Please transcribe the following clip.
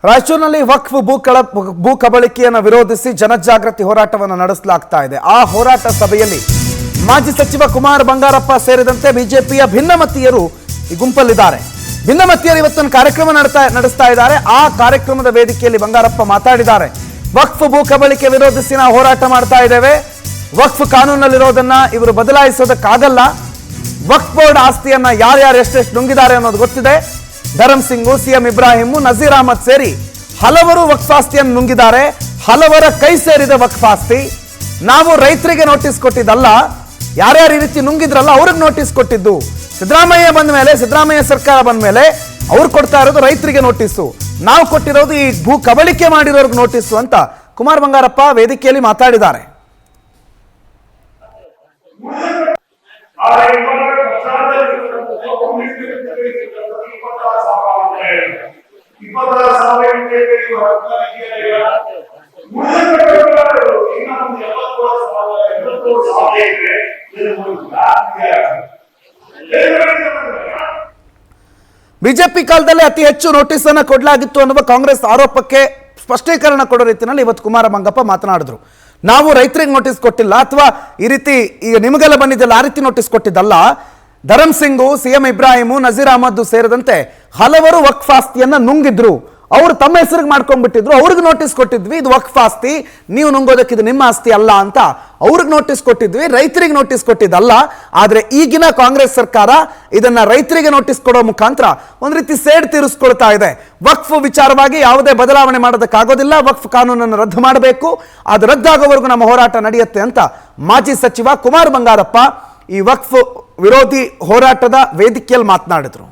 ರಾಯಚೂರಿನಲ್ಲಿ ವಕ್ಫ್ ಭೂ ಕಬಳಿಕೆಯನ್ನು ವಿರೋಧಿಸಿ ಜನಜಾಗೃತಿ ಹೋರಾಟವನ್ನು ನಡೆಸಲಾಗ್ತಾ ಇದೆ. ಆ ಹೋರಾಟ ಸಭೆಯಲ್ಲಿ ಮಾಜಿ ಸಚಿವ ಕುಮಾರ್ ಬಂಗಾರಪ್ಪ ಸೇರಿದಂತೆ ಬಿಜೆಪಿಯ ಭಿನ್ನಮತೀಯರು ಈ ಗುಂಪಲ್ಲಿದ್ದಾರೆ. ಭಿನ್ನಮತೀಯರು ಇವತ್ತೊಂದು ಕಾರ್ಯಕ್ರಮ ನಡೆಸ್ತಾ ಇದ್ದಾರೆ. ಆ ಕಾರ್ಯಕ್ರಮದ ವೇದಿಕೆಯಲ್ಲಿ ಬಂಗಾರಪ್ಪ ಮಾತಾಡಿದ್ದಾರೆ. ವಕ್ಫ್ ಭೂ ಕಬಳಿಕೆ ವಿರೋಧಿಸಿ ನಾವು ಹೋರಾಟ ಮಾಡ್ತಾ ಇದ್ದೇವೆ. ವಕ್ಫ್ ಕಾನೂನಲ್ಲಿರೋದನ್ನ ಇವರು ಬದಲಾಯಿಸೋದಕ್ಕಾಗಲ್ಲ. ವಕ್ಫ್ ಬೋರ್ಡ್ ಆಸ್ತಿಯನ್ನ ಯಾರ್ಯಾರು ಎಷ್ಟೆಷ್ಟು ನುಂಗಿದ್ದಾರೆ ಅನ್ನೋದು ಗೊತ್ತಿದೆ. ಧರಮ್ ಸಿಂಗ್, ಸಿಎಂ ಇಬ್ರಾಹಿಂ, ನಜೀರ್ ಅಹಮದ್ ಸೇರಿ ಹಲವರು ವಕ್ಫ್ ಆಸ್ತಿಯನ್ನು ನುಂಗಿದ್ದಾರೆ. ಹಲವರ ಕೈ ಸೇರಿದ ವಕ್ಫ್ ಆಸ್ತಿ. ನಾವು ರೈತರಿಗೆ ನೋಟಿಸ್ ಕೊಟ್ಟಿದ್ದಲ್ಲ, ಯಾರ್ಯಾರು ಈ ರೀತಿ ನುಂಗಿದ್ರಲ್ಲ ಅವ್ರಿಗೆ ನೋಟಿಸ್ ಕೊಟ್ಟಿದ್ದು. ಸಿದ್ದರಾಮಯ್ಯ ಬಂದ ಮೇಲೆ, ಸಿದ್ದರಾಮಯ್ಯ ಸರ್ಕಾರ ಬಂದ ಮೇಲೆ ಅವ್ರು ಕೊಡ್ತಾ ಇರೋದು ರೈತರಿಗೆ ನೋಟಿಸು. ನಾವು ಕೊಟ್ಟಿರೋದು ಈ ಭೂ ಕಬಳಿಕೆ ಮಾಡಿರೋರ್ಗೆ ನೋಟಿಸು ಅಂತ ಕುಮಾರ್ ಬಂಗಾರಪ್ಪ ವೇದಿಕೆಯಲ್ಲಿ ಮಾತಾಡಿದ್ದಾರೆ. ಬಿಜೆಪಿ ಕಾಲದಲ್ಲಿ ಅತಿ ಹೆಚ್ಚು ನೋಟಿಸ್ ಅನ್ನು ಕೊಡಲಾಗಿತ್ತು ಅನ್ನುವ ಕಾಂಗ್ರೆಸ್ ಆರೋಪಕ್ಕೆ ಸ್ಪಷ್ಟೀಕರಣ ಕೊಡೋ ರೀತಿಯಲ್ಲಿ ಇವತ್ತು ಕುಮಾರ ಬಂಗಾರಪ್ಪ ಮಾತನಾಡಿದ್ರು. ನಾವು ರೈತರಿಗೆ ನೋಟಿಸ್ ಕೊಟ್ಟಿಲ್ಲ, ಅಥವಾ ಈ ರೀತಿ ಈಗ ನಿಮಗೆಲ್ಲ ಬಂದಿದ್ದಲ್ಲ ಆ ರೀತಿ ನೋಟಿಸ್ ಕೊಟ್ಟಿದ್ದಲ್ಲ. ಧರಮ್ ಸಿಂಗು, ಸಿಎಂ ಇಬ್ರಾಹಿಂ, ನಜೀರ್ ಅಹಮದ್ ಸೇರಿದಂತೆ ಹಲವರು ವಕ್ಫ್ ಆಸ್ತಿಯನ್ನ ನುಂಗಿದ್ರು. ಅವರು ತಮ್ಮ ಹೆಸರಿಗೆ ಮಾಡ್ಕೊಂಡ್ಬಿಟ್ಟಿದ್ರು. ಅವ್ರಿಗೆ ನೋಟಿಸ್ ಕೊಟ್ಟಿದ್ವಿ, ಇದು ವಕ್ಫ್ ಆಸ್ತಿ, ನೀವು ನುಂಗೋದಕ್ಕೆ ಇದು ನಿಮ್ಮ ಆಸ್ತಿ ಅಲ್ಲ ಅಂತ ಅವ್ರಿಗೆ ನೋಟಿಸ್ ಕೊಟ್ಟಿದ್ವಿ, ರೈತರಿಗೆ ನೋಟಿಸ್ ಕೊಟ್ಟಿದ್ದಲ್ಲ. ಆದ್ರೆ ಈಗಿನ ಕಾಂಗ್ರೆಸ್ ಸರ್ಕಾರ ಇದನ್ನ ರೈತರಿಗೆ ನೋಟಿಸ್ ಕೊಡೋ ಮುಖಾಂತರ ಒಂದ್ ರೀತಿ ಸೇಡ್ ತೀರಿಸ್ಕೊಳ್ತಾ ಇದೆ. ವಕ್ಫ್ ವಿಚಾರವಾಗಿ ಯಾವುದೇ ಬದಲಾವಣೆ ಮಾಡೋದಕ್ಕಾಗೋದಿಲ್ಲ. ವಕ್ಫ್ ಕಾನೂನನ್ನು ರದ್ದು ಮಾಡಬೇಕು, ಅದು ರದ್ದಾಗೋವರೆಗೂ ನಮ್ಮ ಹೋರಾಟ ನಡೆಯುತ್ತೆ ಅಂತ ಮಾಜಿ ಸಚಿವ ಕುಮಾರ್ ಬಂಗಾರಪ್ಪ ಈ ವಕ್ಫ್ ವಿರೋಧಿ ಹೋರಾಟದ ವೇದಿಕೆಯಲ್ಲಿ ಮಾತನಾಡಿದ್ರು.